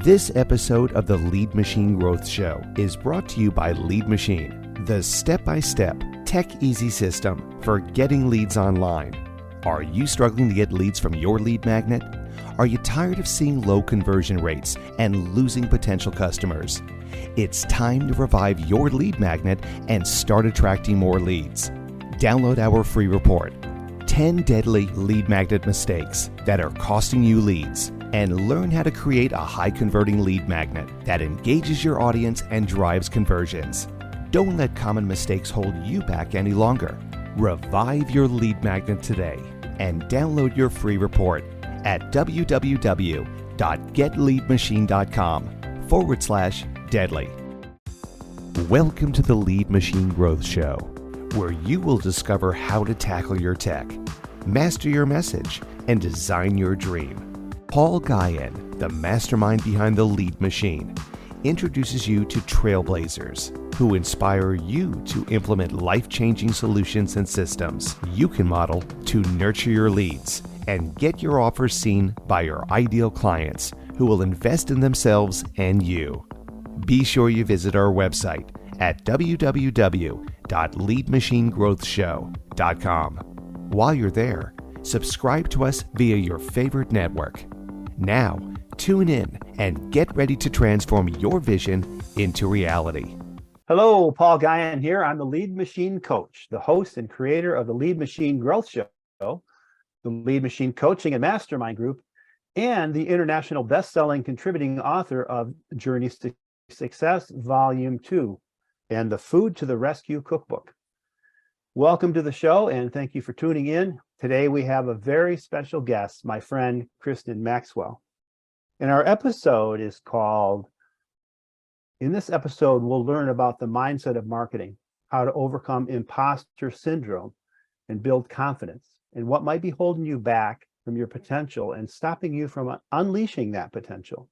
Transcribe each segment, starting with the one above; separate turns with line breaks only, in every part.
This episode of the Lead Machine Growth Show is brought to you by Lead Machine, the step-by-step, tech-easy system for getting leads online. Are you struggling to get leads from your lead magnet? Are you tired of seeing low conversion rates and losing potential customers? It's time to revive your lead magnet and start attracting more leads. Download our free report, 10 Deadly Lead Magnet Mistakes That Are Costing You Leads, and learn how to create a high-converting lead magnet that engages your audience and drives conversions. Don't let common mistakes hold you back any longer. Revive your lead magnet today and download your free report at www.getleadmachine.com/deadly. Welcome to the Lead Machine Growth Show, where you will discover how to tackle your tech, master your message, and design your dream. Paul Guyan, the mastermind behind the Lead Machine, introduces you to trailblazers who inspire you to implement life-changing solutions and systems you can model to nurture your leads and get your offers seen by your ideal clients who will invest in themselves and you. Be sure you visit our website at www.leadmachinegrowthshow.com. While you're there, subscribe to us via your favorite network. Now, tune in and get ready to transform your vision into reality.
Hello, Paul Guyan here. I'm the Lead Machine Coach, the host and creator of the Lead Machine Growth Show, the Lead Machine Coaching and Mastermind Group, and the international best-selling contributing author of Journeys to Success, Volume 2, and the Food to the Rescue Cookbook. Welcome to the show, and thank you for tuning in. Today, we have a very special guest, my friend, Kristin Maxwell. And our episode is called, in this episode, we'll learn about the mindset of marketing, how to overcome imposter syndrome and build confidence, and what might be holding you back from your potential and stopping you from unleashing that potential.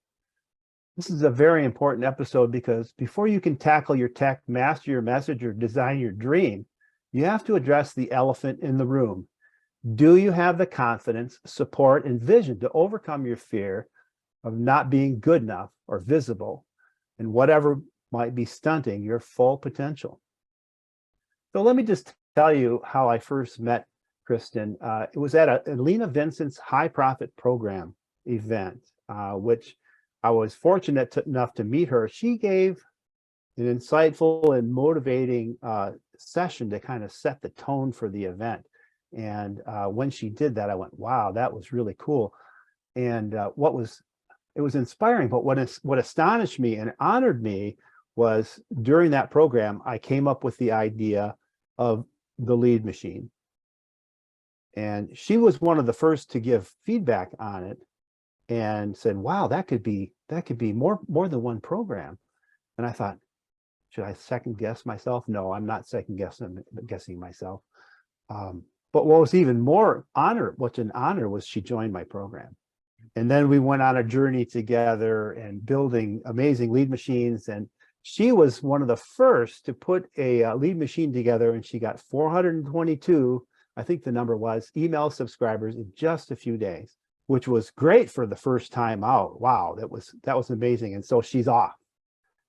This is a very important episode because before you can tackle your tech, master your message, or design your dream, you have to address the elephant in the room. Do you have the confidence, support, and vision to overcome your fear of not being good enough or visible and whatever might be stunting your full potential? So let me just tell you how I first met Kristin. It was at Lena Vincent's High Profit Program event, which I was fortunate enough to meet her. She gave an insightful and motivating session to kind of set the tone for the event. And when she did that, I went, wow, that was really cool. And it was inspiring, but what astonished me and honored me was during that program, I came up with the idea of the Lead Machine. And she was one of the first to give feedback on it and said, wow, that could be more than one program. And I thought, should I second guess myself? No, I'm not second guessing myself. But what was even more what's an honor was she joined my program. And then we went on a journey together and building amazing lead machines. And she was one of the first to put a lead machine together, and she got 422, I think the number was, email subscribers in just a few days, which was great for the first time out. Wow, that was amazing. And so she's off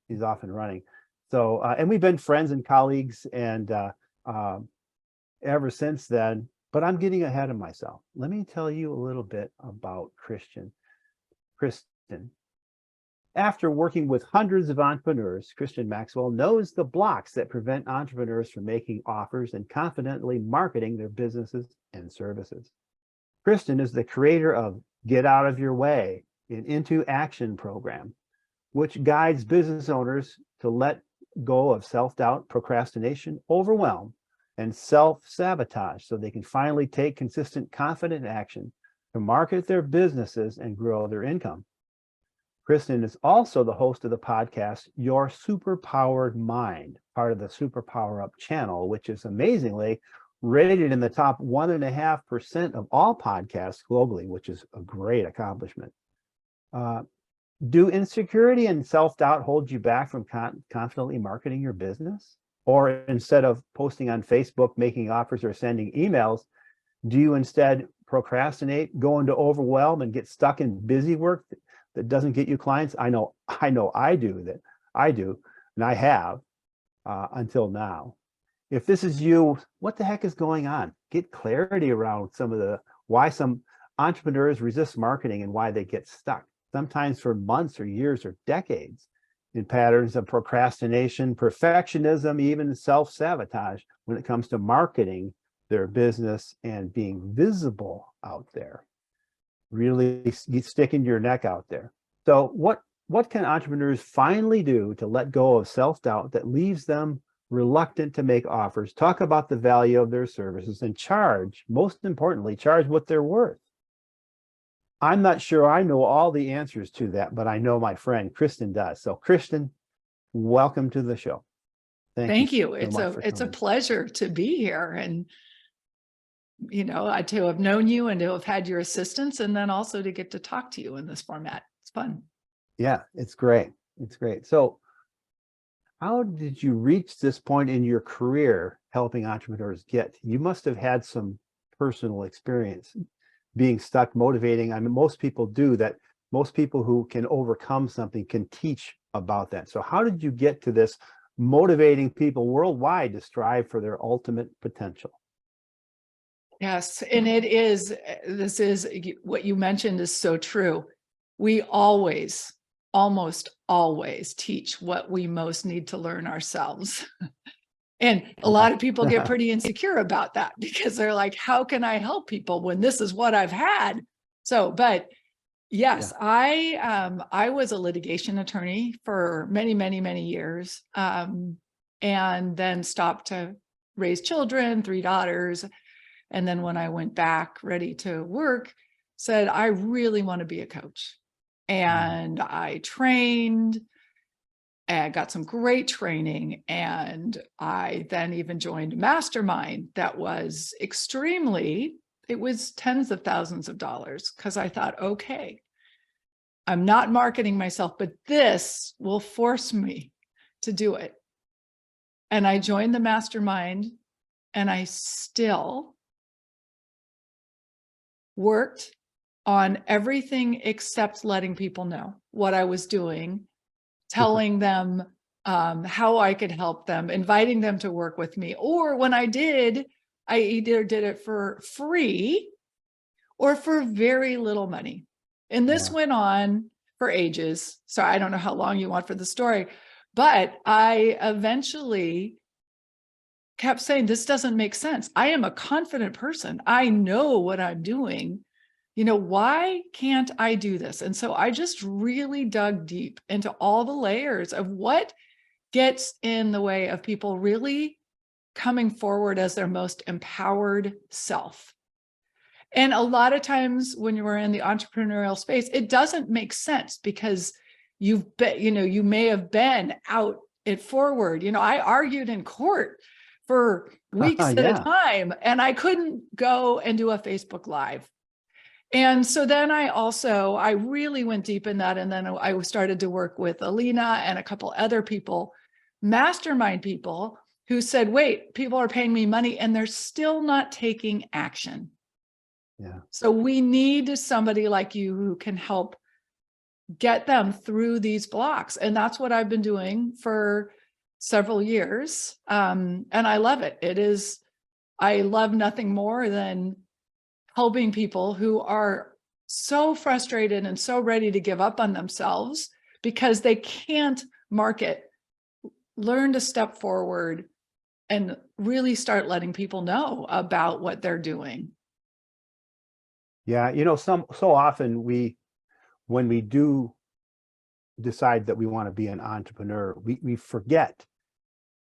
and running. So, and we've been friends and colleagues and ever since then, but I'm getting ahead of myself. Let me tell you a little bit about Kristin. After working with hundreds of entrepreneurs, Kristin Maxwell knows the blocks that prevent entrepreneurs from making offers and confidently marketing their businesses and services. Kristin is the creator of Get Out of Your Way, an Into Action program, which guides business owners to let go of self-doubt, procrastination, overwhelm, and self-sabotage so they can finally take consistent, confident action to market their businesses and grow their income. Kristin is also the host of the podcast, Your Superpowered Mind, part of the Superpower Up channel, which is amazingly rated in the top 1.5% of all podcasts globally, which is a great accomplishment. Do insecurity and self-doubt hold you back from confidently marketing your business? Or instead of posting on Facebook, making offers, or sending emails, do you instead procrastinate, go into overwhelm, and get stuck in busy work that doesn't get you clients? I know I do, and I have until now. If this is you, what the heck is going on? Get clarity around why some entrepreneurs resist marketing and why they get stuck, sometimes for months or years or decades, in patterns of procrastination, perfectionism, even self-sabotage when it comes to marketing their business and being visible out there. Really sticking your neck out there. So what can entrepreneurs finally do to let go of self-doubt that leaves them reluctant to make offers, talk about the value of their services, and most importantly, charge what they're worth? I'm not sure I know all the answers to that, but I know my friend Kristin does. So Kristin, welcome to the show.
Thank you.
So
It's a pleasure to be here, and to have known you and to have had your assistance, and then also to get to talk to you in this format. It's fun.
Yeah, it's great. It's great. So how did you reach this point in your career helping entrepreneurs you must have had some personal experience being stuck, motivating. I mean, most people do that. Most people who can overcome something can teach about that. So how did you get to this, motivating people worldwide to strive for their ultimate potential?
Yes, and this is what you mentioned is so true. We almost always teach what we most need to learn ourselves. And a lot of people get pretty insecure about that because they're like, how can I help people when this is what I've had? So, but yes, yeah. I was a litigation attorney for many, many, many years, and then stopped to raise children, 3 daughters. And then when I went back ready to work, said, I really want to be a coach. And I trained and got some great training. And I then even joined a mastermind that was it was tens of thousands of dollars, because I thought, okay, I'm not marketing myself, but this will force me to do it. And I joined the mastermind, and I still worked on everything except letting people know what I was doing, telling them how I could help them, inviting them to work with me. Or when I did, I either did it for free or for very little money. And this went on for ages. So I don't know how long you want for the story, but I eventually kept saying, this doesn't make sense. I am a confident person. I know what I'm doing. Why can't I do this? And so I just really dug deep into all the layers of what gets in the way of people really coming forward as their most empowered self. And a lot of times when you are in the entrepreneurial space, it doesn't make sense because you may have been out it forward. I argued in court for weeks at a time, and I couldn't go and do a Facebook Live. And so then I really went deep in that. And then I started to work with Alina and a couple other people, mastermind people, who said, wait, people are paying me money and they're still not taking action.
Yeah. So
we need somebody like you who can help get them through these blocks. And that's what I've been doing for several years. And I love it. I love nothing more than helping people who are so frustrated and so ready to give up on themselves because they can't market, learn to step forward and really start letting people know about what they're doing.
Yeah, so often when we do decide that we want to be an entrepreneur, we forget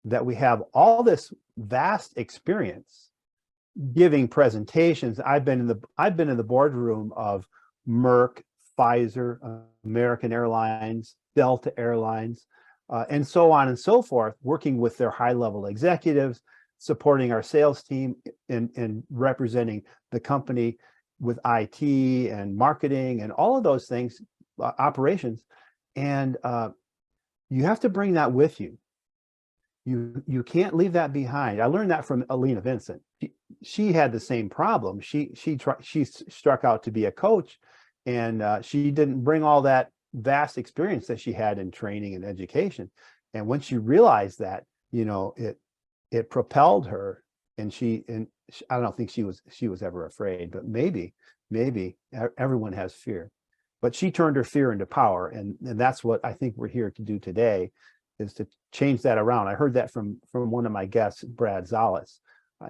that we have all this vast experience giving presentations. I've been in the boardroom of Merck, Pfizer, American Airlines, Delta Airlines, and so on and so forth, working with their high-level executives, supporting our sales team and representing the company with IT and marketing and all of those things, operations. And you have to bring that with you. You can't leave that behind. I learned that from Alina Vincent. She had the same problem. She struck out to be a coach, And she didn't bring all that vast experience that she had in training and education. And when she realized that, it propelled her, and I don't think she was ever afraid, but maybe everyone has fear, but she turned her fear into power. And that's what I think we're here to do today, is to change that around. I heard that from one of my guests, Brad Zales.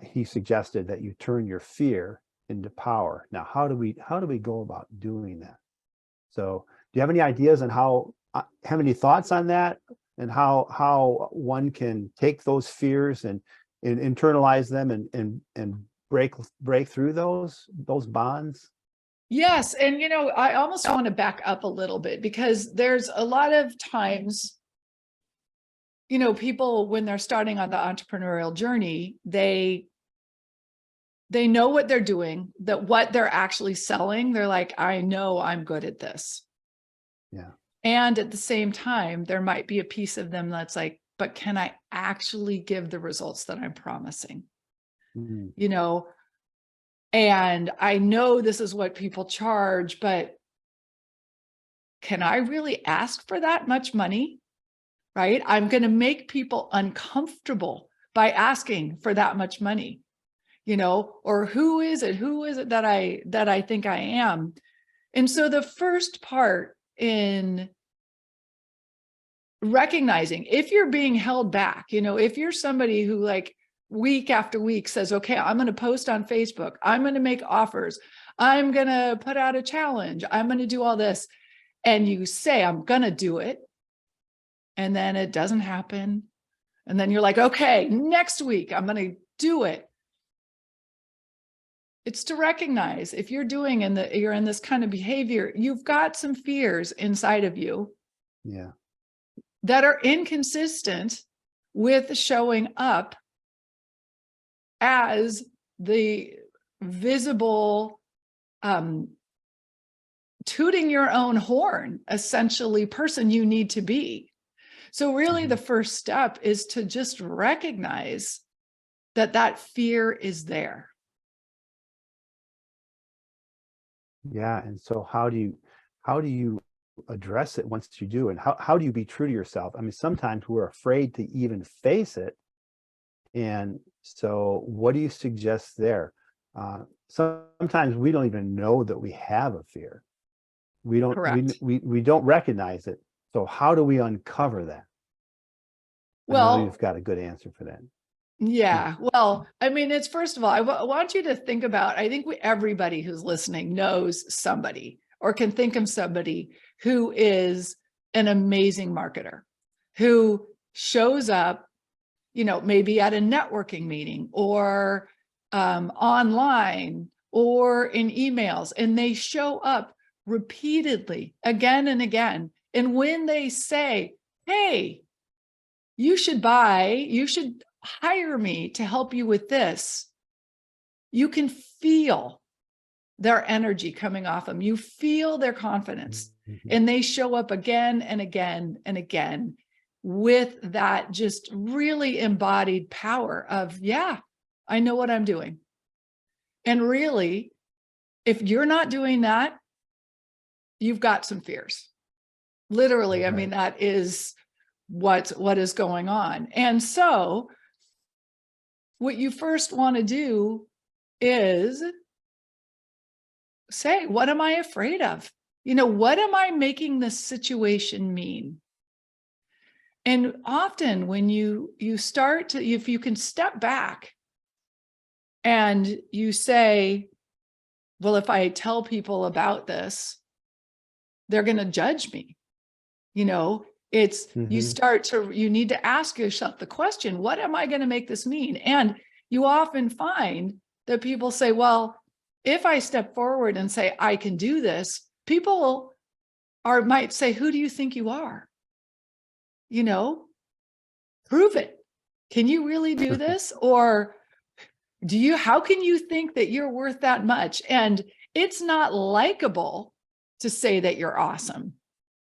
He suggested that you turn your fear into power. Now, how do we go about doing that? So do you have any ideas on have any thoughts on that, and how one can take those fears and internalize them and break through those bonds?
Yes. And, I almost want to back up a little bit, because there's a lot of times, people, when they're starting on the entrepreneurial journey, they know what they're doing, that what they're actually selling, they're like, I know I'm good at this.
Yeah. And
at the same time, there might be a piece of them that's like, but can I actually give the results that I'm promising?
Mm-hmm.
And I know this is what people charge, but can I really ask for that much money? Right? I'm going to make people uncomfortable by asking for that much money, or who is it that I think I am? And so the first part in recognizing, if you're being held back, if you're somebody who, like, week after week says, okay, I'm going to post on Facebook, I'm going to make offers, I'm going to put out a challenge, I'm going to do all this, and you say, I'm going to do it, and then it doesn't happen, and then you're like, okay, next week I'm going to do it. It's to recognize, if you're doing you're in this kind of behavior, you've got some fears inside of you,
yeah,
that are inconsistent with showing up as the visible, tooting your own horn, essentially, person you need to be. So really, the first step is to just recognize that fear is there.
Yeah. And so how do you address it once you do? And how do you be true to yourself? I mean, sometimes we're afraid to even face it. And so what do you suggest there? Sometimes we don't even know that we have a fear.
Correct.
We don't recognize it. So how do we uncover that?
Well,
I know you've got a good answer for that.
Yeah. Well, I mean, it's, first of all, I want you to think about, I think everybody who's listening knows somebody, or can think of somebody, who is an amazing marketer, who shows up, maybe at a networking meeting, or online, or in emails, and they show up repeatedly again and again. And when they say, hey, you should hire me to help you with this, you can feel their energy coming off them. You feel their confidence, and they show up again and again and again with that just really embodied power of, yeah, I know what I'm doing. And really, if you're not doing that, you've got some fears. Literally, right. I mean, that is what is going on. And so what you first want to do is say, what am I afraid of? What am I making this situation mean? And often when you start to, if you can step back and you say, well, if I tell people about this, they're going to judge me. It's, you need to ask yourself the question, what am I going to make this mean? And you often find that people say, well, if I step forward and say, I can do this, people might say, who do you think you are? Prove it. Can you really do this? Or how can you think that you're worth that much? And it's not likable to say that you're awesome,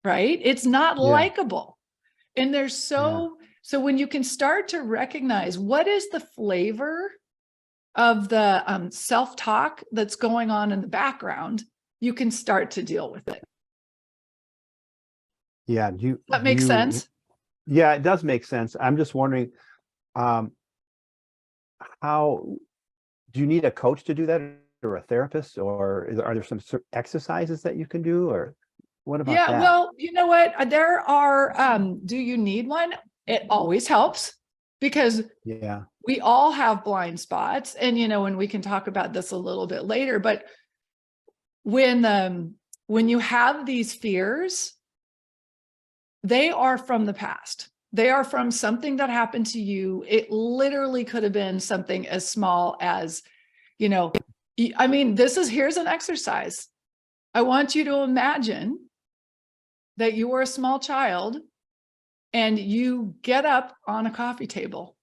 right? It's not likable. And there's so when you can start to recognize what is the flavor of the self-talk that's going on in the background, you can start to deal with it.
Yeah.
That makes sense.
Yeah, it does make sense. I'm just wondering, how do you need a coach to do that, or a therapist, or are there some exercises that you can do, or what about
Yeah,
that?
well, you know what? There are, do you need one? It always helps, because
Yeah.
we all have blind spots. And, and we can talk about this a little bit later, but when you have these fears, they are from the past. They are from something that happened to you. It literally could have been something as small as, here's an exercise. I want you to imagine that you were a small child and you get up on a coffee table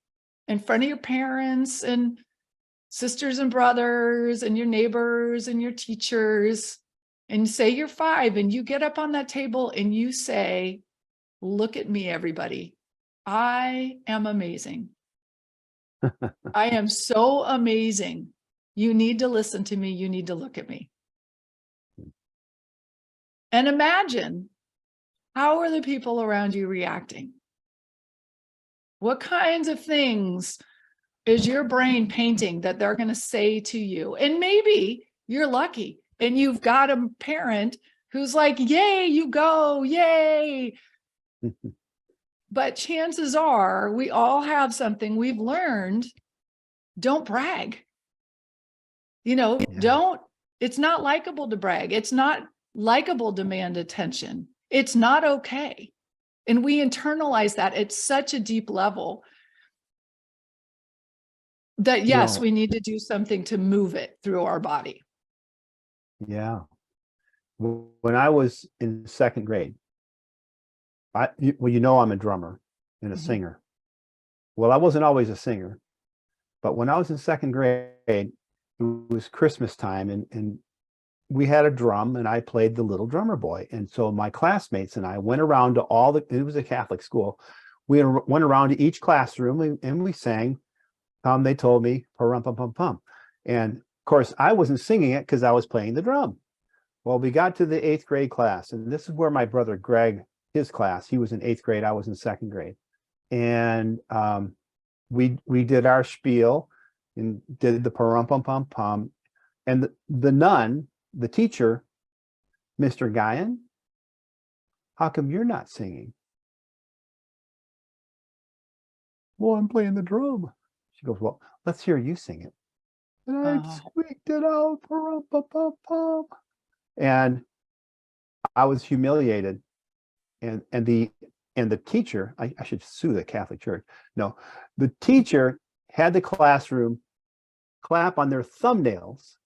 in front of your parents and sisters and brothers and your neighbors and your teachers, and say you're 5, and you get up on that table and you say, "Look at me, everybody. I am amazing. I am so amazing. You need to listen to me. You need to look at me." And imagine, how are the people around you reacting? What kinds of things is your brain painting that they're going to say to you? And maybe you're lucky and you've got a parent who's like, "Yay, you go, yay." But chances are we all have something we've learned. Don't brag. It's not likable to brag. It's not likable to demand attention. It's not okay. And we internalize that at such a deep level that, yes, we need to do something to move it through our body.
Yeah. When I was in 2nd grade, I'm a drummer and a singer. Well, I wasn't always a singer, but when I was in 2nd grade, it was Christmas time, and we had a drum, and I played the little drummer boy. And so my classmates and I went around to it was a Catholic school. We went around to each classroom, and we sang, they told me, "Parum pum pum pum." And of course, I wasn't singing it because I was playing the drum. Well, we got to the 8th grade class, and this is where my brother Greg, his class, he was in 8th grade, I was in 2nd grade. And we did our spiel and did the parum pum pum pum. And the nun, the teacher, "Mr. Guyan, how come you're not singing?" "Well, I'm playing the drum." She goes, "Well, let's hear you sing it." And I squeaked it out, parum pum pum pum. And I was humiliated. And the teacher, I should sue the Catholic Church. No, the teacher had the classroom clap on their thumbnails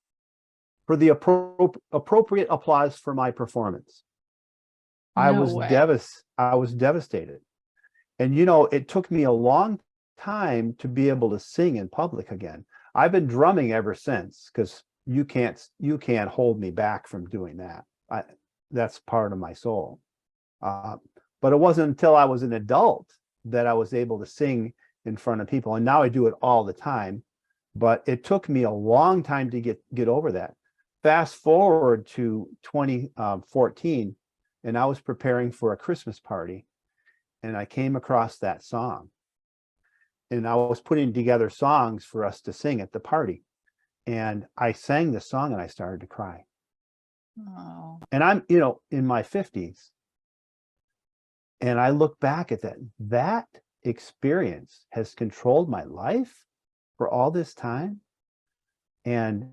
for the appropriate applause for my performance. I was devastated. And it took me a long time to be able to sing in public again. I've been drumming ever since, because you can't hold me back from doing that. That's part of my soul. But it wasn't until I was an adult that I was able to sing in front of people. And now I do it all the time. But it took me a long time to get over that. Fast forward to 2014, and I was preparing for a Christmas party, and I came across that song. And I was putting together songs for us to sing at the party. And I sang the song and I started to cry.
Oh.
And I'm, in my 50s. And I look back at that experience has controlled my life for all this time. And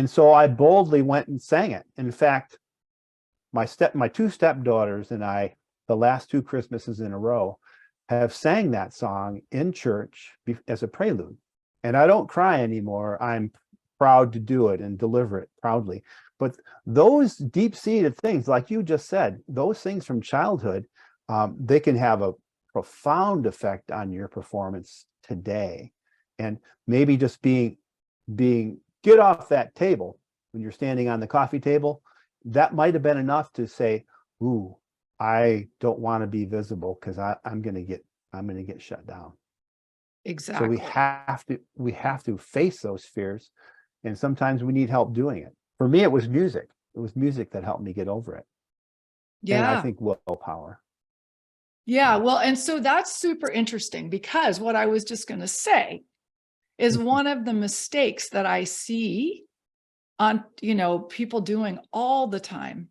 so I boldly went and sang it. In fact, my 2 stepdaughters and I, the last 2 Christmases in a row, have sang that song in church as a prelude. And I don't cry anymore. I'm proud to do it and deliver it proudly. But those deep-seated things, like you just said, those things from childhood, they can have a profound effect on your performance today. And maybe just being get off that table when you're standing on the coffee table, that might have been enough to say, "Ooh, I don't want to be visible because I'm going to get shut down."
Exactly.
So we have to face those fears, and sometimes we need help doing it. For me, it was music. it was music that helped me get over it. And I
Yeah.
think willpower.
Yeah. Well, and so that's super interesting, because what I was just going to say is one of the mistakes that I see on, people doing all the time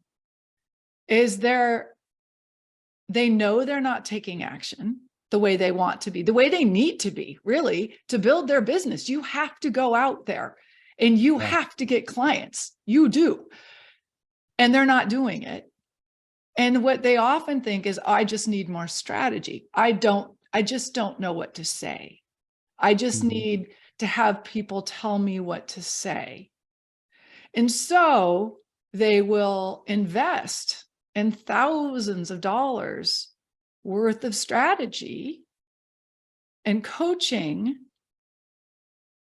is they know they're not taking action the way they want to be, the way they need to be, really, to build their business. You have to go out there and you have to get clients. You do. And they're not doing it. And what they often think is, I just need more strategy. I just don't know what to say. I just need to have people tell me what to say. And so they will invest in thousands of dollars worth of strategy and coaching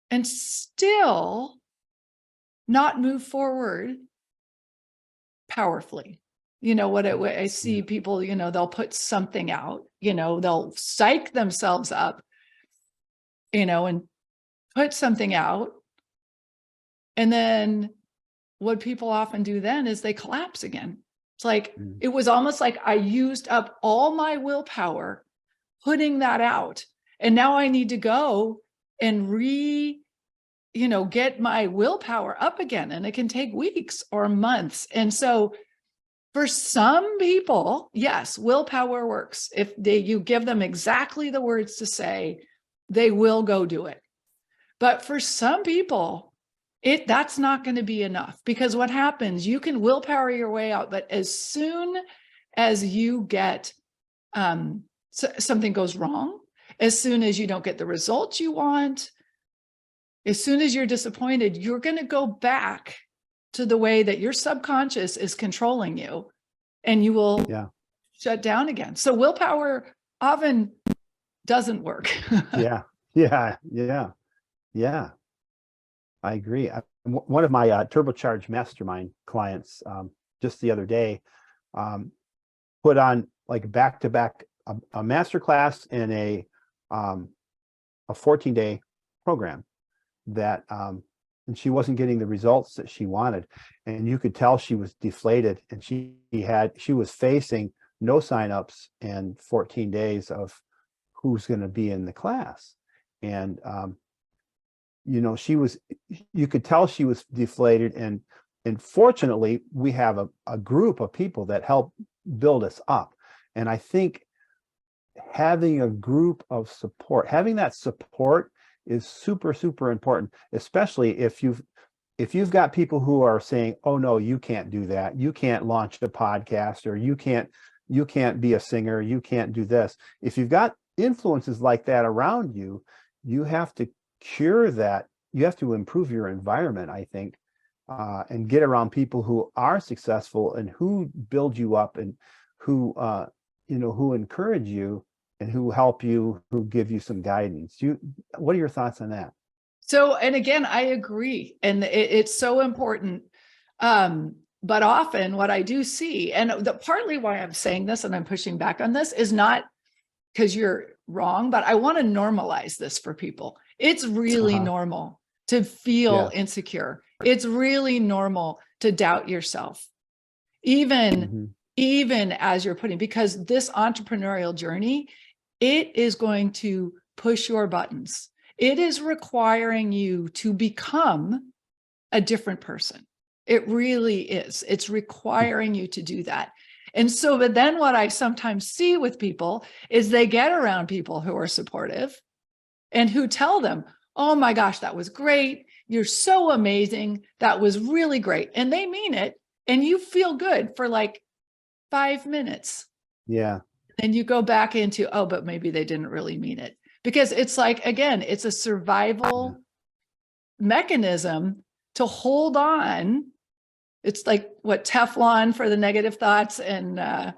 and still not move forward powerfully. What I see people, they'll put something out, they'll psych themselves up, and put something out. And then what people often do then is they collapse again. It's like, it was almost like I used up all my willpower putting that out. And now I need to go and get my willpower up again. And it can take weeks or months. And so for some people, yes, willpower works. If you give them exactly the words to say, they will go do it. But for some people, that's not going to be enough, because what happens, you can willpower your way out, but as soon as you get something goes wrong, as soon as you don't get the results you want, as soon as you're disappointed, you're going to go back to the way that your subconscious is controlling you, and you will shut down again. So willpower often doesn't work.
Yeah. I agree. One of my turbocharged mastermind clients just the other day put on like back-to-back a masterclass and a 14-day program that and she wasn't getting the results that she wanted, and you could tell she was deflated, and she was facing no signups and 14 days of who's going to be in the class. And you could tell she was deflated, and fortunately we have a group of people that help build us up. And I think having a group of support, having that support is super, super important, especially if you've got people who are saying, oh no, you can't do that, you can't launch a podcast, or you can't be a singer, you can't do this. If you've got influences like that around you, you have to cure that. You have to improve your environment, I think, and get around people who are successful and who build you up, and who who encourage you, and who help you, who give you some guidance. What are your thoughts on that?
So, and again, I agree. And it's so important. But often what I do see, and partly why I'm saying this and I'm pushing back on this, is not because you're wrong, but I want to normalize this for people. It's really normal to feel insecure. It's really normal to doubt yourself, even as you're putting, because this entrepreneurial journey, it is going to push your buttons. It is requiring you to become a different person. It really is. It's requiring you to do that. And so, but then what I sometimes see with people is they get around people who are supportive and who tell them, oh my gosh, that was great. You're so amazing. That was really great. And they mean it. And you feel good for like 5 minutes.
Yeah.
And you go back into, oh, but maybe they didn't really mean it. Because it's like, again, it's a survival mechanism to hold on. It's like what, Teflon for the negative thoughts, and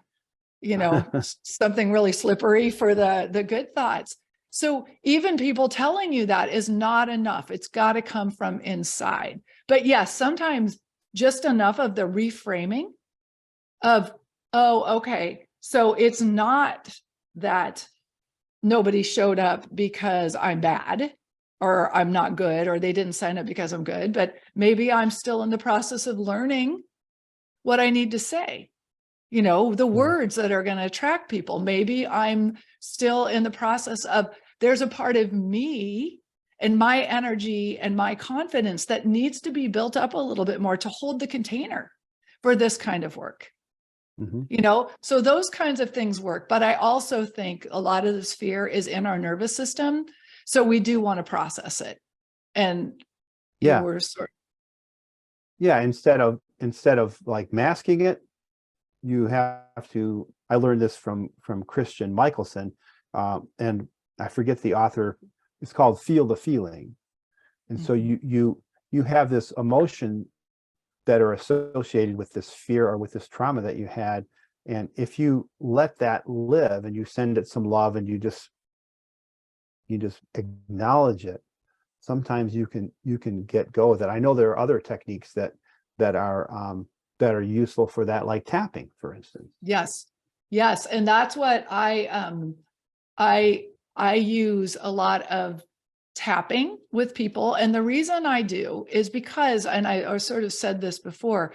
something really slippery for the good thoughts. So even people telling you that is not enough. It's got to come from inside. But yes, sometimes just enough of the reframing of, oh, okay, so it's not that nobody showed up because I'm bad, or I'm not good, or they didn't sign up because I'm good, but maybe I'm still in the process of learning what I need to say, the words that are going to attract people. Maybe I'm still in the process of, there's a part of me and my energy and my confidence that needs to be built up a little bit more to hold the container for this kind of work. So those kinds of things work. But I also think a lot of this fear is in our nervous system. So we do want to process it. And
Yeah.
we're sort
Yeah. Instead of like masking it, you have to, I learned this from Christian Michelson, and I forget the author. It's called Feel the Feeling. And so you have this emotion that are associated with this fear or with this trauma that you had. And if you let that live and you send it some love and you just acknowledge it, sometimes you can get go with it. I know there are other techniques that are useful for that, like tapping, for instance.
Yes. And that's what I use a lot of tapping with people. And the reason I do is because, and I sort of said this before,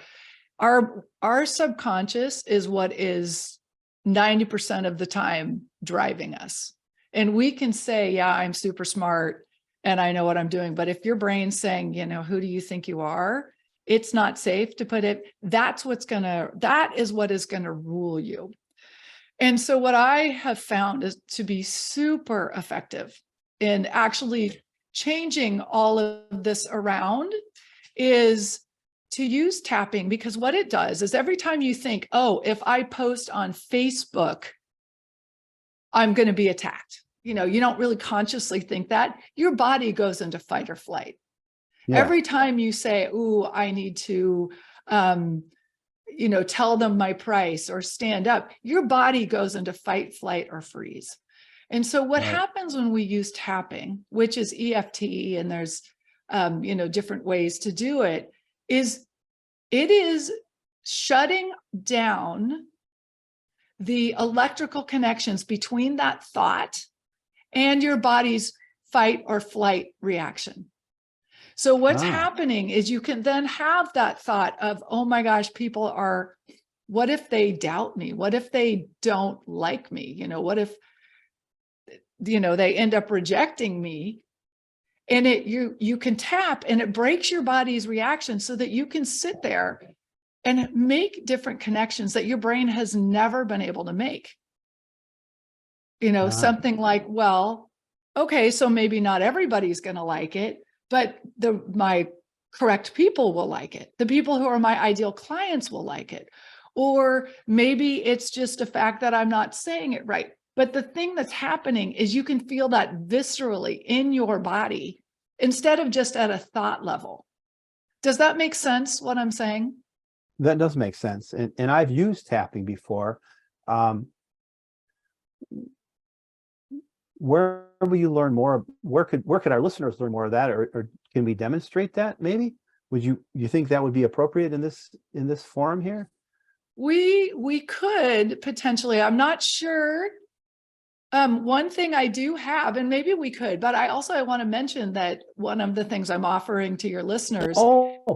our subconscious is what is 90% of the time driving us. And we can say, yeah, I'm super smart and I know what I'm doing. But if your brain's saying, who do you think you are? It's not safe to put it. That is what is going to rule you. And so what I have found is to be super effective in actually changing all of this around is to use tapping, because what it does is every time you think, oh, if I post on Facebook, I'm going to be attacked. You don't really consciously think that. Your body goes into fight or flight. Yeah. Every time you say, ooh, I need to, tell them my price or stand up, your body goes into fight, flight, or freeze. And so what happens when we use tapping, which is EFT, and there's, different ways to do it, is it is shutting down the electrical connections between that thought and your body's fight or flight reaction. So what's happening is you can then have that thought of, oh my gosh, what if they doubt me? What if they don't like me? What if, they end up rejecting me? And you can tap and it breaks your body's reaction so that you can sit there and make different connections that your brain has never been able to make. Something like, well, okay, so maybe not everybody's going to like it, but my correct people will like it. The people who are my ideal clients will like it. Or maybe it's just a fact that I'm not saying it right. But the thing that's happening is you can feel that viscerally in your body instead of just at a thought level. Does that make sense, what I'm saying?
That does make sense. And I've used tapping before. Where will you learn more? Where could our listeners learn more of that, or can we demonstrate that? Maybe you think that would be appropriate in this forum here?
We could potentially. I'm not sure. One thing I do have, and maybe we could, but I want to mention that one of the things I'm offering to your listeners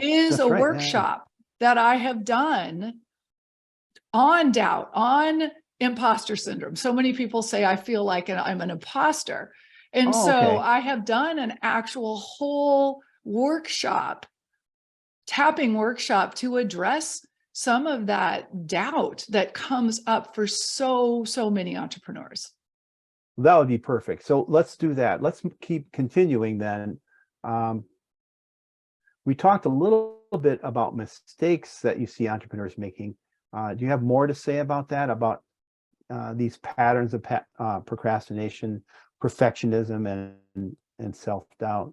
is a workshop that I have done on doubt, on imposter syndrome. So many people say, I feel like I'm an imposter. And I have done an actual whole workshop, tapping workshop, to address some of that doubt that comes up for so many entrepreneurs.
That would be perfect. So let's do that. Let's keep continuing then. We talked a little bit about mistakes that you see entrepreneurs making. Do you have more to say about that, about these patterns of procrastination, perfectionism, and self-doubt?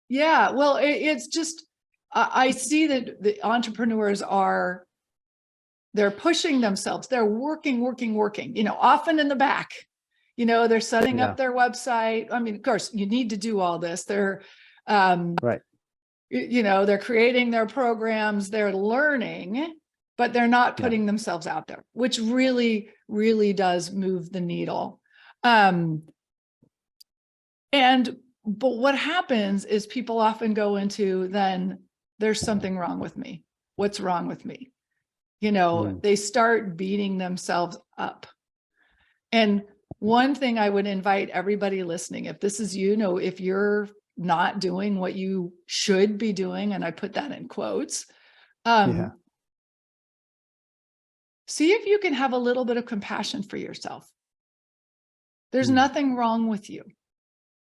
Yeah, well, it's just, I see that the entrepreneurs they're pushing themselves. They're working, often in the back. They're setting up their website. I mean, of course, you need to do all this. They're,
right.
They're creating their programs, they're learning, but they're not putting themselves out there, which really, really does move the needle. But what happens is people often go into, then there's something wrong with me. What's wrong with me? They start beating themselves up. And one thing I would invite everybody listening, if this is if you're not doing what you should be doing, and I put that in quotes, see if you can have a little bit of compassion for yourself. There's nothing wrong with you.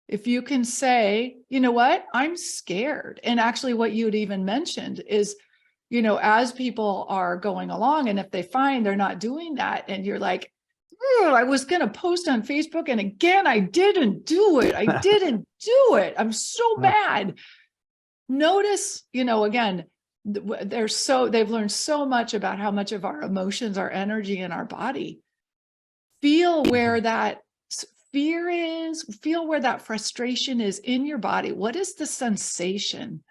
If you can say, you know what, I'm scared. And actually what you had even mentioned is, as people are going along, and if they find they're not doing that, and you're like, I was going to post on Facebook, and again, I didn't do it. I didn't do it. I'm so bad. Notice, again, they've learned so much about how much of our emotions, our energy in our body. Feel where that fear is, feel where that frustration is in your body. What is the sensation?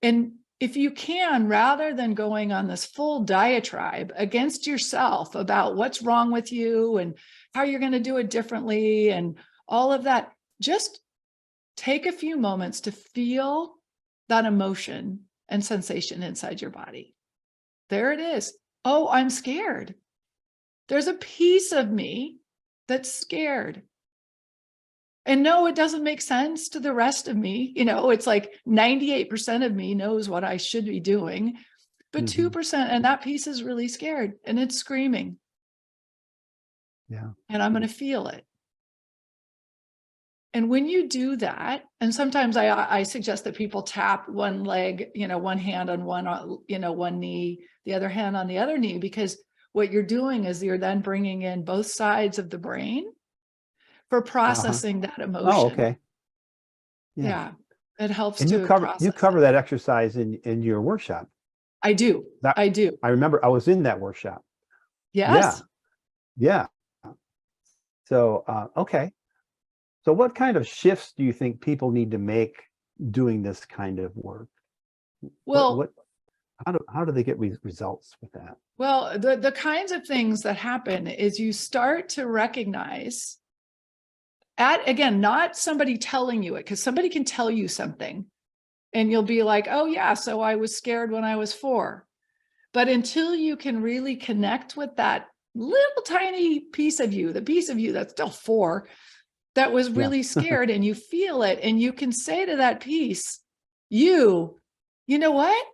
And if you can, rather than going on this full diatribe against yourself about what's wrong with you and how you're going to do it differently and all of that, just take a few moments to feel that emotion and sensation inside your body. There it is. Oh, I'm scared. There's a piece of me that's scared. And no, it doesn't make sense to the rest of me. It's like 98% of me knows what I should be doing, but 2%, and that piece is really scared and it's screaming.
Yeah.
And I'm going to feel it. And when you do that, and sometimes I suggest that people tap one leg, one hand on one knee, the other hand on the other knee, because what you're doing is you're then bringing in both sides of the brain for processing that emotion.
Oh, okay.
Yeah. It helps
and
to
you cover that exercise in your workshop.
I do. I do.
I remember I was in that workshop.
Yes.
Yeah. So, okay. So what kind of shifts do you think people need to make doing this kind of work?
Well,
how do they get results with that?
Well, the kinds of things that happen is you start to recognize again, not somebody telling you it, because somebody can tell you something and you'll be like, oh yeah, so I was scared when I was 4. But until you can really connect with that little tiny piece of you, the piece of you that's still 4, that was really scared, and you feel it, and you can say to that piece, you know what?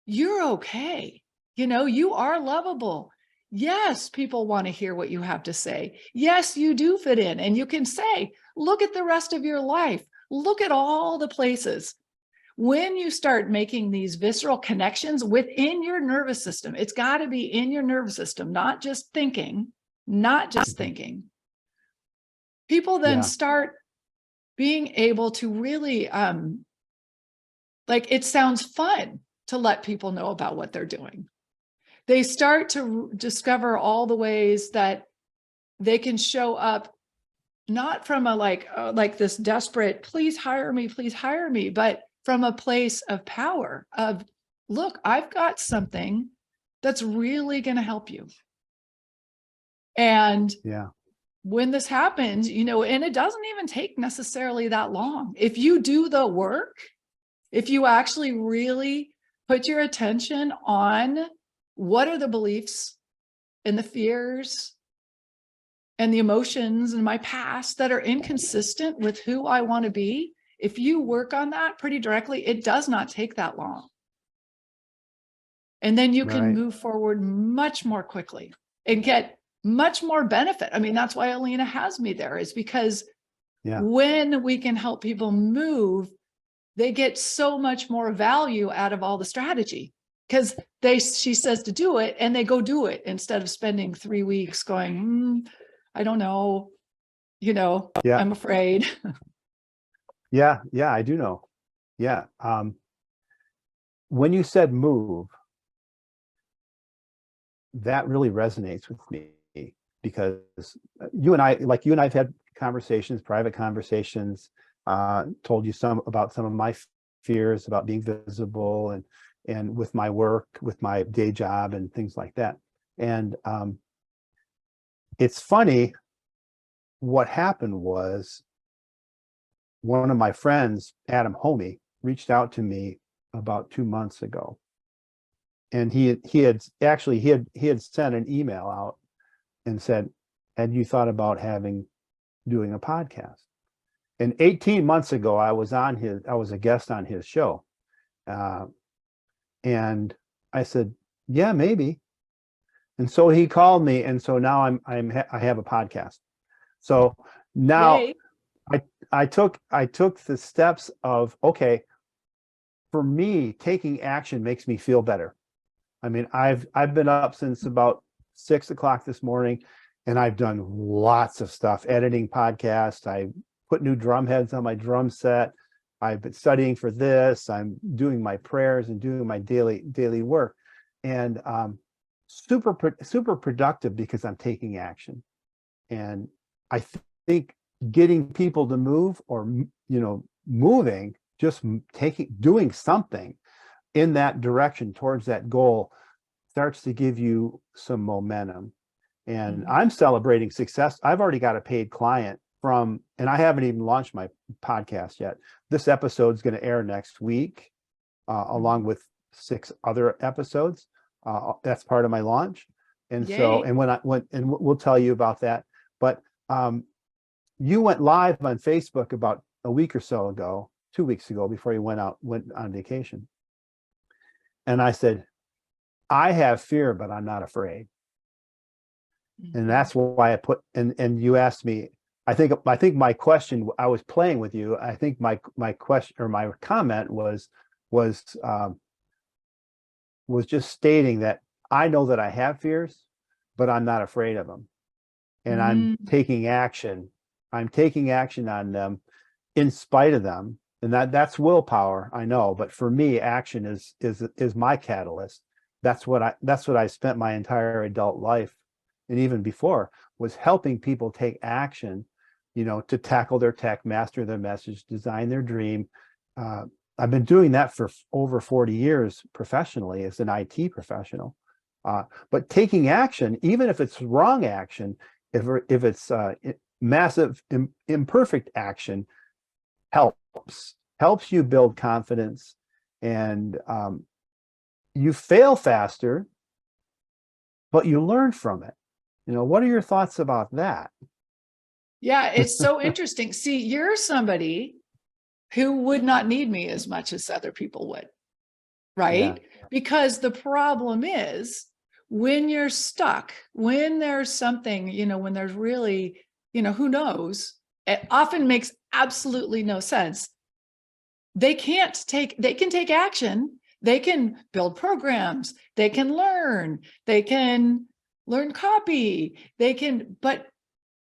You're okay. You are lovable. Yes, people want to hear what you have to say. Yes, you do fit in. And you can say, look at the rest of your life. Look at all the places. When you start making these visceral connections within your nervous system, it's got to be in your nervous system, not just thinking, People then start being able to really, it sounds fun to let people know about what they're doing. They start to discover all the ways that they can show up, not from a like this desperate, please hire me, but from a place of power of, look, I've got something that's really going to help you. And when this happens, and it doesn't even take necessarily that long. If you do the work, if you actually really put your attention on what are the beliefs and the fears and the emotions in my past that are inconsistent with who I want to be, if you work on that pretty directly, it does not take that long. And then you can move forward much more quickly and get much more benefit. I mean, that's why Alina has me there, is because when we can help people move, they get so much more value out of all the strategy, because she says to do it and they go do it instead of spending 3 weeks going, I don't know, I'm afraid.
Yeah, I do know. Yeah. When you said move, that really resonates with me, because you and I've had conversations, private conversations, told you about some of my fears about being visible and with my work, with my day job and things like that. And it's funny, what happened was one of my friends, Adam Homey, reached out to me about 2 months ago. and he had sent an email out and said, had you thought about doing a podcast? And 18 months ago, I was a guest on his show. And I said, yeah, maybe. And so he called me. And so now I have a podcast. So now
Yay.
I took the steps of, okay, for me, taking action makes me feel better. I mean, I've been up since about 6 o'clock this morning, and I've done lots of stuff, editing podcasts. I put new drum heads on my drum set. I've been studying for this. I'm doing my prayers and doing my daily work, and super productive because I'm taking action. And I think getting people to move, or moving, just doing something in that direction towards that goal, starts to give you some momentum. And I'm celebrating success. I've already got a paid client and I haven't even launched my podcast yet. This episode is going to air next week, along with 6 other episodes. That's part of my launch. And
Yay.
so, and and we'll tell you about that. But you went live on Facebook about a week or so ago, 2 weeks ago, before you went on vacation. And I said, I have fear, but I'm not afraid. And that's why I put, and you asked me, I think my question, I was playing with you. I think my question, or my comment was just stating that I know that I have fears, but I'm not afraid of them. And I'm taking action. I'm taking action on them in spite of them. And that's willpower, I know. But for me, action is my catalyst. That's what I spent my entire adult life, and even before, was helping people take action, to tackle their tech, master their message, design their dream. I've been doing that for over 40 years professionally as an IT professional. But taking action, even if it's wrong action, if it's massive, imperfect action, helps you build confidence, and you fail faster, but you learn from it. What are your thoughts about that?
Yeah, it's so interesting. See, you're somebody who would not need me as much as other people would, right?
Yeah.
Because the problem is, when you're stuck, when there's something, when there's really, who knows, it often makes absolutely no sense. They can take action. They can build programs. They can learn copy. But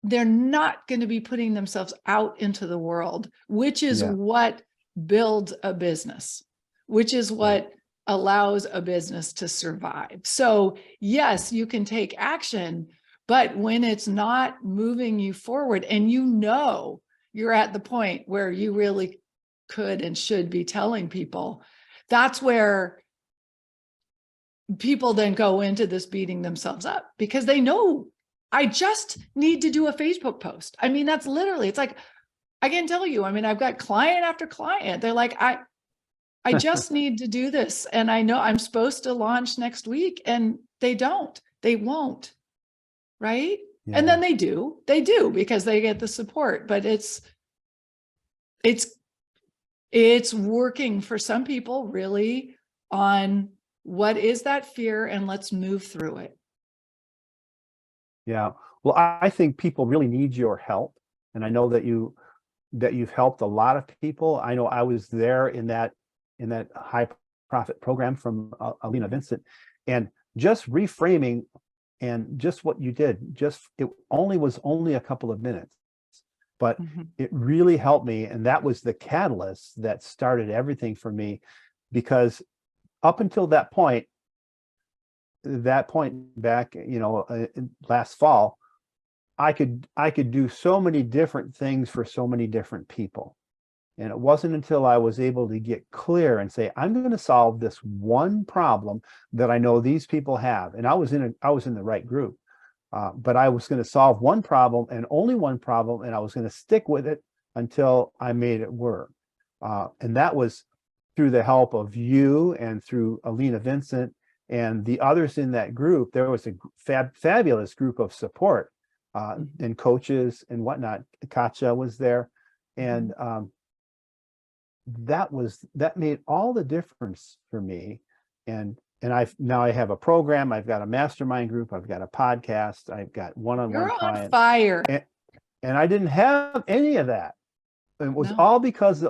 they're not going to be putting themselves out into the world, which is what builds a business, which is what allows a business to survive. So yes, you can take action, but when it's not moving you forward, and you're at the point where you really could and should be telling people, that's where people then go into this beating themselves up, because they know, I just need to do a Facebook post. I mean, that's literally, it's like, I can tell you, I mean, I've got client after client. They're like, I just need to do this. And I know I'm supposed to launch next week, and they won't. Right. Yeah. And then they do because they get the support, but it's working for some people really on what is that fear, and let's move through it.
Yeah. Well, I think people really need your help. And I know that you've helped a lot of people. I know I was there in that high profit program from Alina Vincent, and just reframing, and just what you did, it was only a couple of minutes, but it really helped me. And that was the catalyst that started everything for me, because up until that point back, last fall, I could do so many different things for so many different people. And it wasn't until I was able to get clear and say, I'm going to solve this one problem that I know these people have. And I was in the right group, but I was going to solve one problem, and only one problem, and I was going to stick with it until I made it work. And that was through the help of you and through Alina Vincent And the others in that group, there was a fabulous group of support and coaches and whatnot. Katja was there. And that made all the difference for me. And now I have a program, I've got a mastermind group, I've got a podcast, I've got one-on-one
You're on
clients.
fire.
And I didn't have any of that. It was all because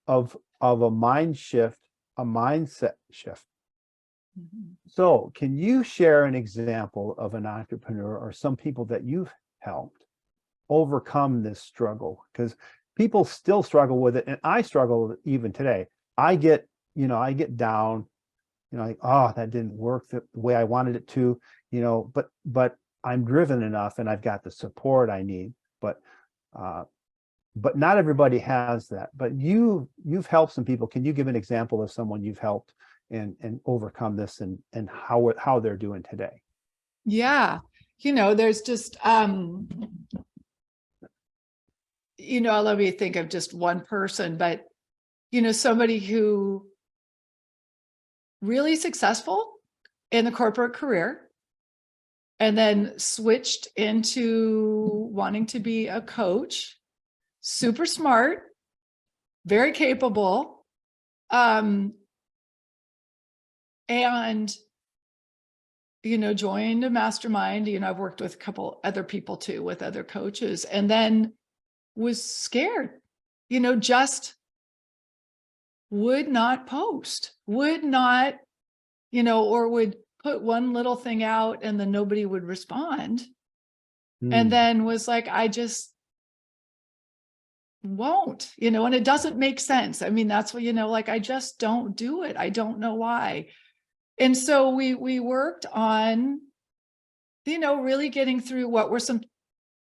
of a mind shift, a mindset shift. So can you share an example of an entrepreneur or some people that you've helped overcome this struggle? Because people still struggle with it, and I struggle with it even today. I get down, like, oh, that didn't work the way I wanted it to, but I'm driven enough and I've got the support I need. But not everybody has that. But you've helped some people. Can you give an example of someone you've helped and overcome this and how they're doing today?
Yeah. There's just, let me think of just one person, but, somebody who really successful in the corporate career and then switched into wanting to be a coach, super smart, very capable, and joined a mastermind. I've worked with a couple other people too, with other coaches, and then was scared, just would not post, would not, or would put one little thing out and then nobody would respond. And then was like, I just won't, and it doesn't make sense. I mean, that's what, like, I just don't do it. I don't know why. And so we worked on, really getting through what were some,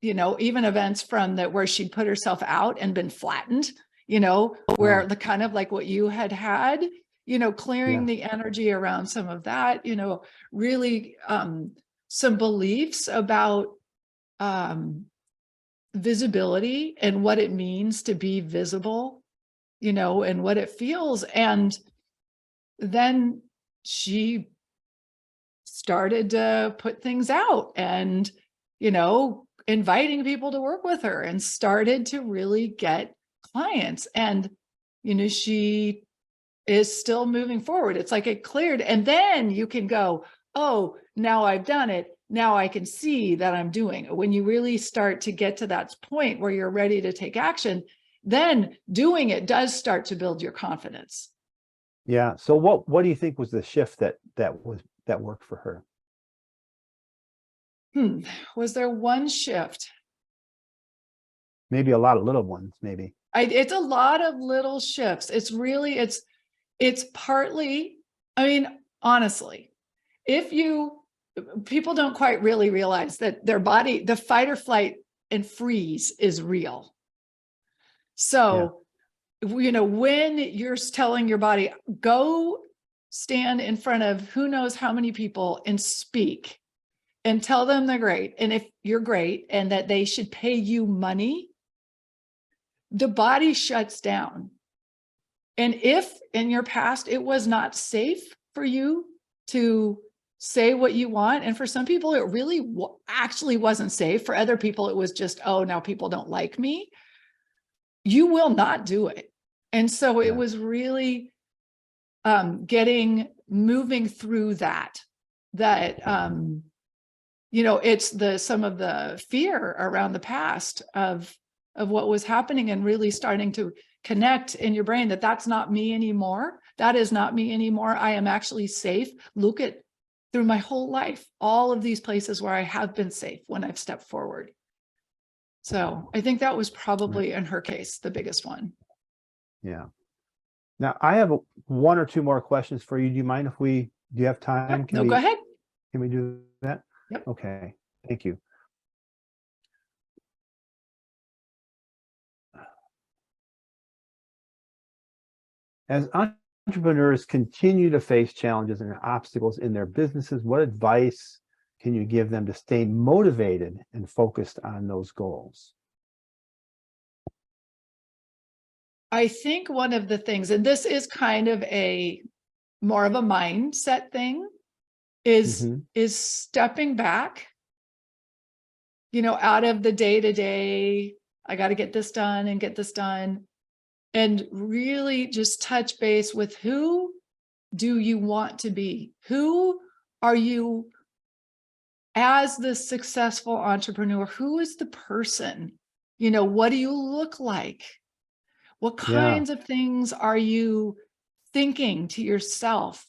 even events from that where she'd put herself out and been flattened, where the kind of like what you had, clearing the energy around some of that, really some beliefs about visibility and what it means to be visible, and what it feels. And then she started to put things out and, inviting people to work with her and started to really get clients. And, she is still moving forward. It's like it cleared. And then you can go, oh, now I've done it. Now I can see that I'm doing it. When you really start to get to that point where you're ready to take action, then doing it does start to build your confidence.
Yeah. So what do you think was the shift that worked for her?
Was there one shift?
Maybe a lot of little ones, maybe.
It's a lot of little shifts. It's really, it's partly, I mean, honestly, people don't quite really realize that their body, the fight or flight and freeze is real. So, when you're telling your body, go stand in front of who knows how many people and speak and tell them they're great. And if you're great and that they should pay you money, the body shuts down. And if in your past, it was not safe for you to say what you want. And for some people, it really actually wasn't safe. For other people, it was just, oh, now people don't like me. You will not do it. And so it was really moving through that, it's some of the fear around the past of what was happening and really starting to connect in your brain that that's not me anymore. That is not me anymore. I am actually safe. Look at through my whole life, all of these places where I have been safe when I've stepped forward. So I think that was probably in her case, the biggest one.
Yeah. Now I have one or two more questions for you. Do you mind if do you have time?
Yep. Go ahead.
Can we do that?
Yep.
Okay. Thank you. As entrepreneurs continue to face challenges and obstacles in their businesses, what advice can you give them to stay motivated and focused on those goals?
I think one of the things, and this is kind of more of a mindset thing, is
Mhm.
is stepping back, out of the day-to-day, I got to get this done and get this done, and really just touch base with who do you want to be? Who are you as the successful entrepreneur? Who is the person? What do you look like? What
Yeah.
kinds of things are you thinking to yourself?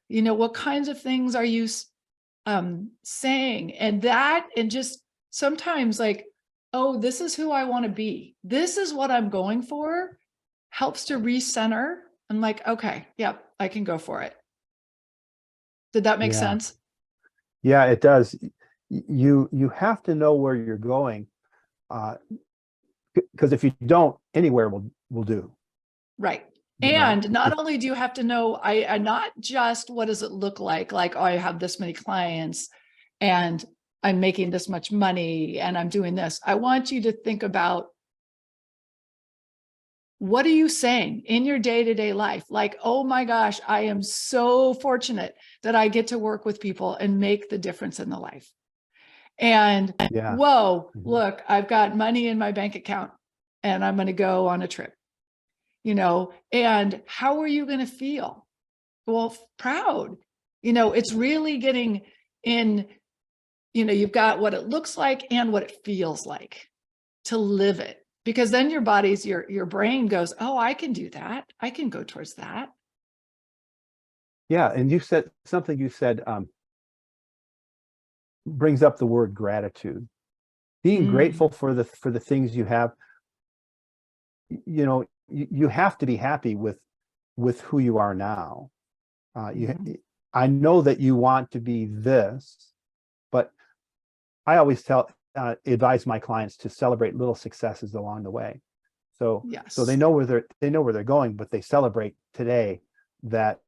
What kinds of things are you saying? And just sometimes like, oh, this is who I want to be. This is what I'm going for, helps to recenter. I'm like, okay, yep, I can go for it. Did that make
Yeah.
sense?
Yeah, it does. You have to know where you're going, because if you don't, anywhere will do.
Right.
You know,
And not only do you have to know, I not just what does it look like, oh, I have this many clients and I'm making this much money and I'm doing this. I want you to think about, what are you saying in your day-to-day life? Like, oh my gosh, I am so fortunate that I get to work with people and make the difference in the life. And
yeah.
whoa,
Mhm.
look, I've got money in my bank account and I'm going to go on a trip, and how are you going to feel? Well, proud. It's really getting in, you've got what it looks like and what it feels like to live it. Because then your brain goes, oh, I can do that. I can go towards that.
Yeah, and you said brings up the word gratitude. Being grateful
Mm,
for the things you have. You have to be happy with who you are now.
mhm.
I know that you want to be this, but I always advise my clients to celebrate little successes along the way. So they
Yes.
know where they're going, but they celebrate today that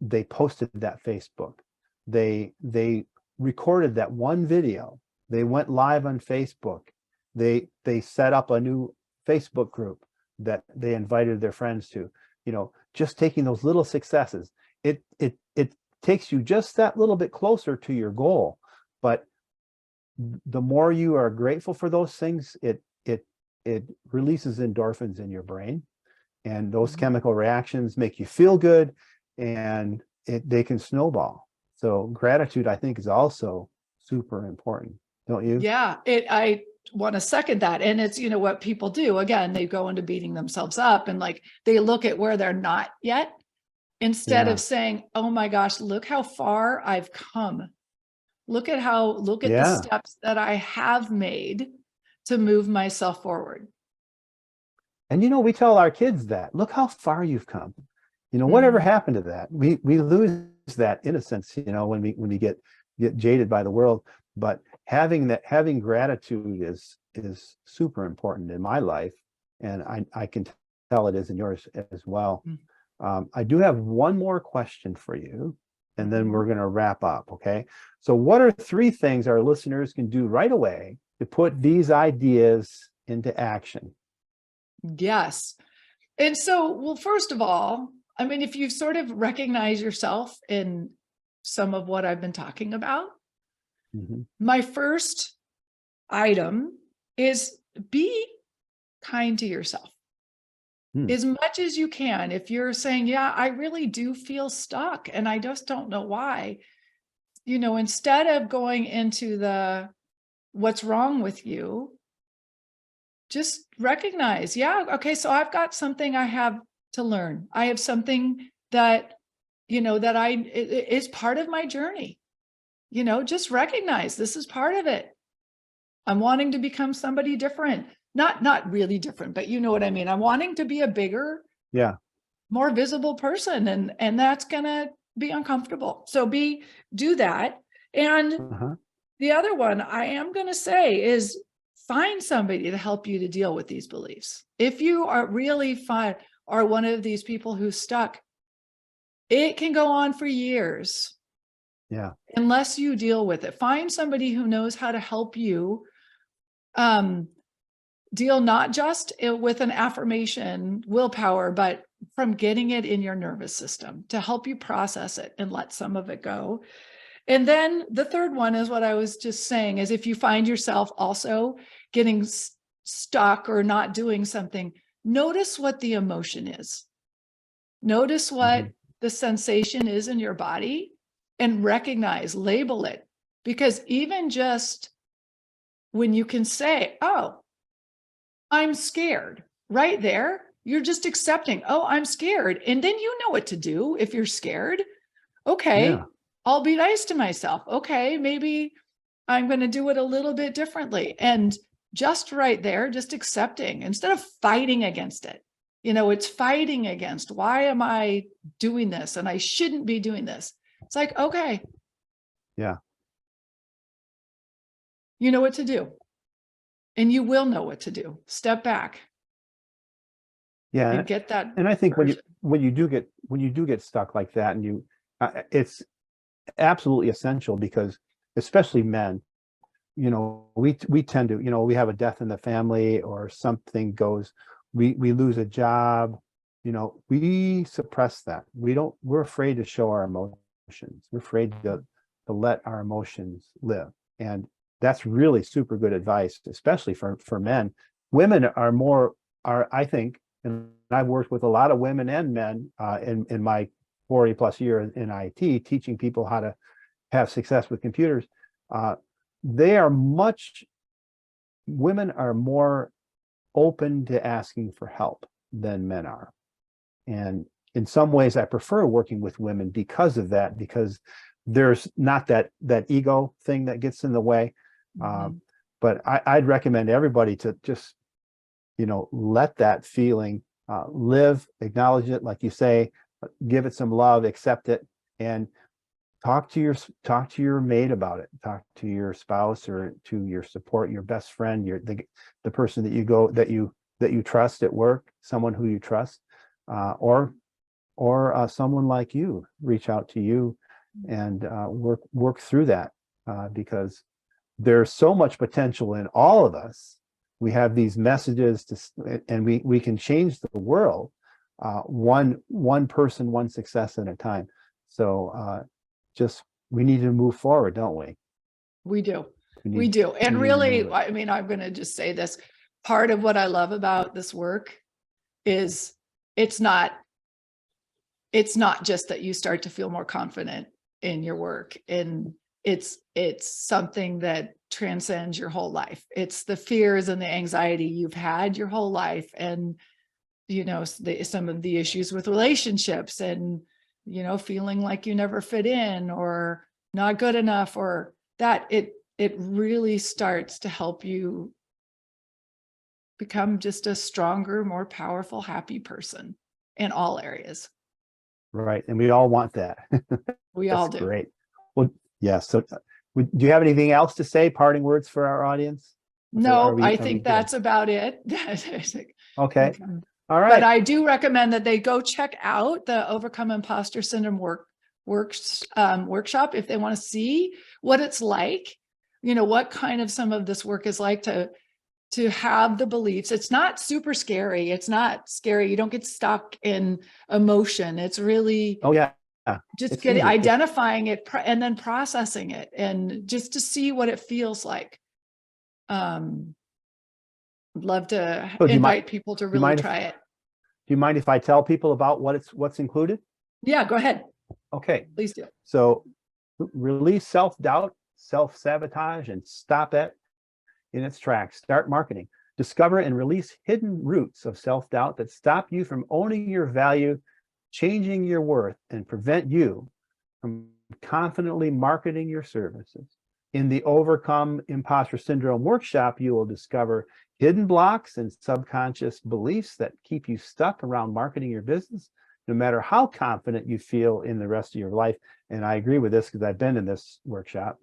they posted that Facebook. They recorded that one video. They went live on Facebook. They set up a new Facebook group that they invited their friends to. Just taking those little successes, it takes you just that little bit closer to your goal. But the more you are grateful for those things, it releases endorphins in your brain, and those
Mhm.
chemical reactions make you feel good, and they can snowball. So gratitude, I think, is also super important, don't you?
Yeah, I want to second that. And it's, what people do. Again, they go into beating themselves up and like they look at where they're not yet instead
Yeah.
of saying, oh my gosh, look how far I've come. Look at the
Yeah.
steps that I have made to move myself forward.
And we tell our kids that, look how far you've come. Whatever
Mhm.
happened to that? We lose that innocence, when we get jaded by the world. But having gratitude is super important in my life, and I can tell it is in yours as well. I do have one more question for you, and then
Mhm.
we're going to wrap up. Okay. So what are 3 things our listeners can do right away to put these ideas into action?
Yes. And so, well, first of all, I mean, if you sort of recognize yourself in some of what I've been talking about,
Mhm.
my first item is be kind to yourself
Hmm.
as much as you can. If you're saying, yeah, I really do feel stuck and I just don't know why, instead of going into the what's wrong with you, just recognize, yeah, okay, so I've got something I have to learn. I have something that, that is part of my journey. Just recognize this is part of it. I'm wanting to become somebody different. Not really different, but you know what I mean. I'm wanting to be a bigger,
Yeah.
more visible person, and that's gonna be uncomfortable. So do that. And
Uh-huh.
the other one I am gonna say is find somebody to help you to deal with these beliefs. If you are really are one of these people who's stuck, it can go on for years
Yeah.
unless you deal with it. Find somebody who knows how to help you um, deal not just with an affirmation willpower, but from getting it in your nervous system to help you process it and let some of it go. And then the third one is what I was just saying, is if you find yourself also getting stuck or not doing something, notice what the emotion is. Notice what the sensation is in your body and recognize, label it. Because even just when you can say, oh, I'm scared, right there, you're just accepting, oh, I'm scared. And then you know what to do if you're scared. Okay,
Yeah.
I'll be nice to myself. Okay, maybe I'm going to do it a little bit differently. And just right there, just accepting instead of fighting against it. You know, it's fighting against, why am I doing this? And I shouldn't be doing this. It's like, okay.
Yeah.
You know what to do. And you will know what to do. Step back.
Yeah.
And get that.
And I think when you do get stuck like that, and it's absolutely essential, because especially men, you know, we tend to, you know, we have a death in the family or something goes, we lose a job, you know, we suppress that. We're afraid to show our emotions. We're afraid to let our emotions live. And that's really super good advice, especially for men. Women are, I think, and I've worked with a lot of women and men in my 40 plus years in IT, teaching people how to have success with computers. Women are more open to asking for help than men are. And in some ways, I prefer working with women because of that, because there's not that ego thing that gets in the way. But I'd recommend everybody to just, you know, let that feeling live, acknowledge it, like you say, give it some love, accept it, and talk to your mate about it. Talk to your spouse or to your support, your best friend, the person that you trust at work, someone who you trust, or someone like you. Reach out to you and work through that, because there's so much potential in all of us. We have these messages and we can change the world, one person, one success at a time. So we need to move forward, don't we?
We do. We do. And really, I mean, I'm going to just say this. Part of what I love about this work is it's not just that you start to feel more confident in your work, and it's something that transcends your whole life. It's the fears and the anxiety you've had your whole life, and, you know, some of the issues with relationships, and, you know, feeling like you never fit in or not good enough, or that it really starts to help you become just a stronger, more powerful, happy person in all areas.
Right. And we all want that.
We all do.
Great. Well, yeah. So do you have anything else to say? Parting words for our audience?
No, I think that's about it.
Okay. All right.
But I do recommend that they go check out the Overcome Imposter Syndrome workshop if they want to see what it's like, you know, what kind of some of this work is like to have the beliefs. It's not super scary. It's not scary. You don't get stuck in emotion. It's really,
oh yeah,
just identifying it and then processing it, and just to see what it feels like. Love to invite people to really try it.
Do you mind if I tell people about what's included?
Yeah, go ahead.
Okay.
Please do.
So release self-doubt, self-sabotage, and stop it in its tracks. Start marketing. Discover and release hidden roots of self-doubt that stop you from owning your value, changing your worth, and prevent you from confidently marketing your services. In the Overcome Imposter Syndrome workshop, you will discover hidden blocks and subconscious beliefs that keep you stuck around marketing your business, no matter how confident you feel in the rest of your life. And I agree with this because I've been in this workshop.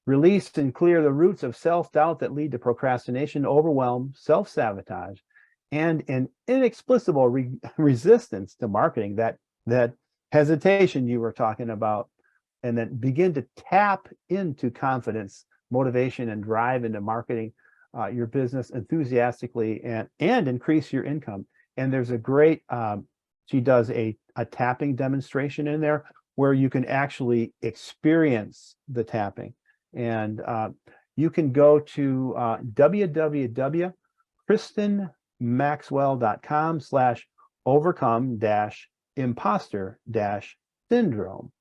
Release and clear the roots of self-doubt that lead to procrastination, overwhelm, self-sabotage, and an inexplicable resistance to marketing, that hesitation you were talking about, and then begin to tap into confidence, motivation, and drive into marketing your business enthusiastically and increase your income. And there's a great she does a tapping demonstration in there where you can actually experience the tapping. And you can go to www.kristinmaxwell.com/overcome-imposter-syndrome.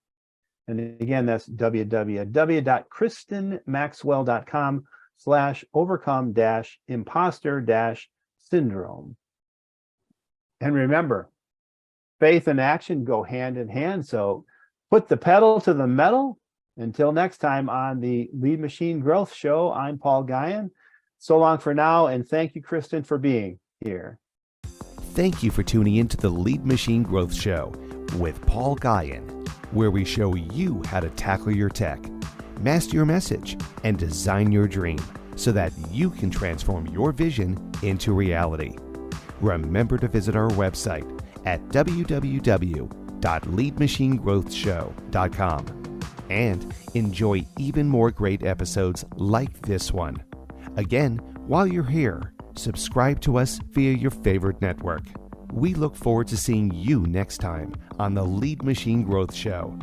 And again, that's www.kristinmaxwell.com/overcome-imposter-syndrome. And remember, faith and action go hand in hand. So put the pedal to the metal. Until next time on the Lead Machine Growth Show, I'm Paul Guyan. So long for now, and thank you, Kristin, for being here.
Thank you for tuning in to the Lead Machine Growth Show with Paul Guyan, where we show you how to tackle your tech, master your message, and design your dream so that you can transform your vision into reality. Remember to visit our website at www.leadmachinegrowthshow.com and enjoy even more great episodes like this one. Again, while you're here, subscribe to us via your favorite network. We look forward to seeing you next time on the Lead Machine Growth Show.